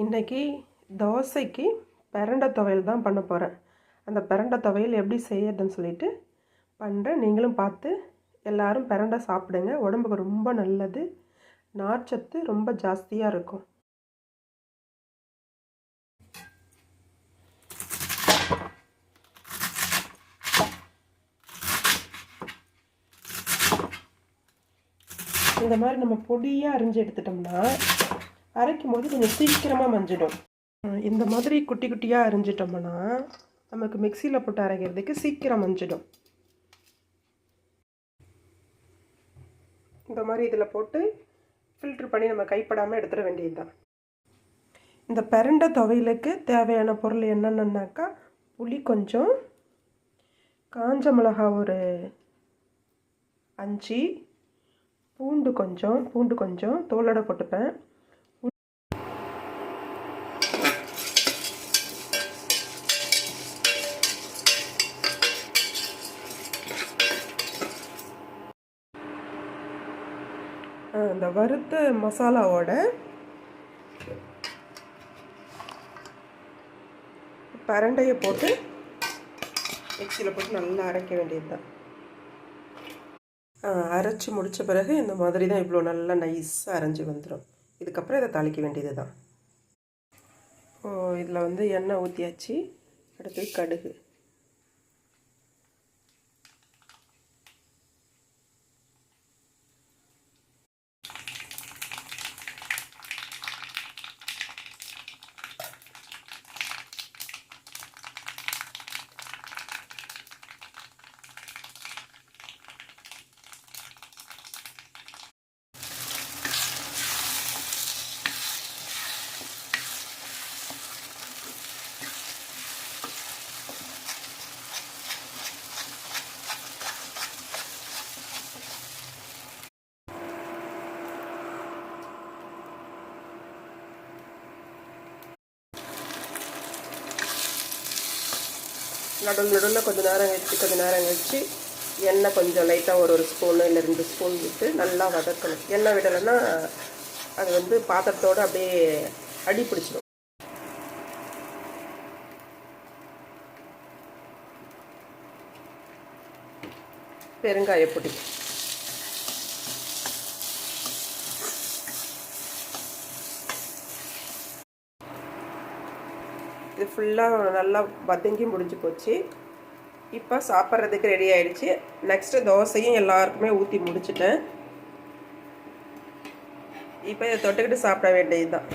இன்றைக்கி தோசைக்கு பிரண்டை துவையல் தான் பண்ண போகிறேன். அந்த பிரண்டை துவையல் எப்படி செய்யறதுன்னு சொல்லிட்டு பண்ணுறேன். நீங்களும் பார்த்து எல்லோரும் பிரண்டை சாப்பிடுங்க. உடம்புக்கு ரொம்ப நல்லது. நார்ச்சத்து ரொம்ப ஜாஸ்தியாக இருக்கும். இந்த மாதிரி நம்ம பொடியாக அரிஞ்சு எடுத்துட்டோம்னா அரைக்கும் போது கொஞ்சம் சீக்கிரமாக மஞ்சிடும். இந்த மாதிரி குட்டி குட்டியாக அரிஞ்சிட்டோம்னா நமக்கு மிக்சியில் போட்டு அரைக்கிறதுக்கு சீக்கிரம் மஞ்சிடும். இந்த மாதிரி இதில் போட்டு ஃபில்ட்ரு பண்ணி நம்ம கைப்படாமல் எடுத்துட வேண்டியது தான். இந்த பிரண்டை துவையலுக்கு தேவையான பொருள் என்னென்னாக்கா, புளி கொஞ்சம், காஞ்ச மிளகா ஒரு 5, பூண்டு கொஞ்சம் தோலோட போட்டுப்பேன். இந்த வறுத்த மசாலாவோட பிரண்டையை போட்டு மிக்சியில் போட்டு நல்லா அரைக்க வேண்டியது தான். அரைச்சி முடித்த பிறகு இந்த மாதிரி தான் இவ்வளோ நல்லா நைஸாக அரைஞ்சி வந்துடும். இதுக்கப்புறம் இதை தாளிக்க வேண்டியது தான். இதில் எண்ணெய் ஊற்றியாச்சு. அடுத்து கடுகு, நடுவில் கொஞ்சம் நேரம் கழிச்சு எண்ணெய் கொஞ்சம் லைட்டாக ஒரு ஸ்பூனு இல்லை 2 ஸ்பூன் விட்டு நல்லா வதக்கணும். எண்ணெய் விடலைன்னா அது பாத்திரத்தோடு அப்படியே அடி பிடிச்சிடும். பெருங்காயப்பொடி, இது ஃபுல்லாக நல்லா வதங்கி முடிஞ்சு போச்சு. இப்போ சாப்பிட்றதுக்கு ரெடி ஆகிடுச்சு. நெக்ஸ்ட்டு தோசையும் எல்லாருக்குமே ஊற்றி முடிச்சிட்டேன். இப்போ இதை தொட்டுக்கிட்டு சாப்பிட வேண்டியது தான்.